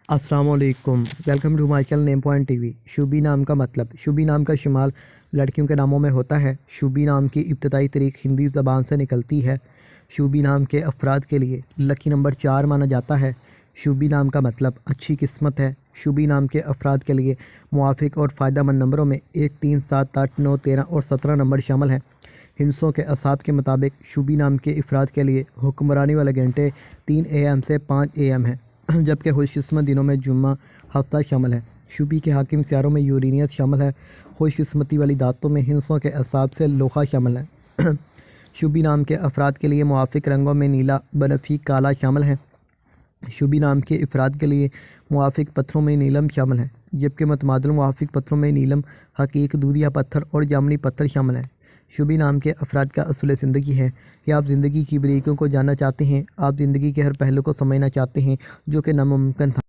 السلام علیکم، welcome to my channel name point TV وی۔ شوبی نام کا مطلب۔ شوبی نام کا شمال لڑکیوں کے ناموں میں ہوتا ہے۔ شوبی نام کی ابتدائی تاریخ ہندی زبان سے نکلتی ہے۔ شوبی نام کے افراد کے لیے لکی نمبر 4 مانا جاتا ہے۔ شوبی نام کا مطلب اچھی قسمت ہے۔ شوبی نام کے افراد کے لیے موافق اور فائدہ مند نمبروں میں 1، 3، 7، 8، 9، 13 اور 17 نمبر شامل ہیں۔ ہندسوں کے اعصاب کے مطابق شوبی نام کے افراد کے لیے حکمرانی والے گھنٹے 3 AM سے 5 AM ہیں، جبکہ خوش قسمت دنوں میں جمعہ ہفتہ شامل ہے۔ شوبی کے حاکم سیاروں میں یورینس شامل ہے۔ خوش قسمتی والی دھاتوں میں ہندسوں کے اعصاب سے لوہا شامل ہے۔ شوبی نام کے افراد کے لیے موافق رنگوں میں نیلا، بنفشی، کالا شامل ہیں۔ شوبی نام کے افراد کے لیے موافق پتھروں میں نیلم شامل ہے، جبکہ متبادل موافق پتھروں میں نیلم، حقیق، دودھیا پتھر اور جامنی پتھر شامل ہیں۔ شوبی نام کے افراد کا اصول زندگی ہے کہ آپ زندگی کی باریکیوں کو جاننا چاہتے ہیں۔ آپ زندگی کے ہر پہلو کو سمجھنا چاہتے ہیں جو کہ ناممکن تھا۔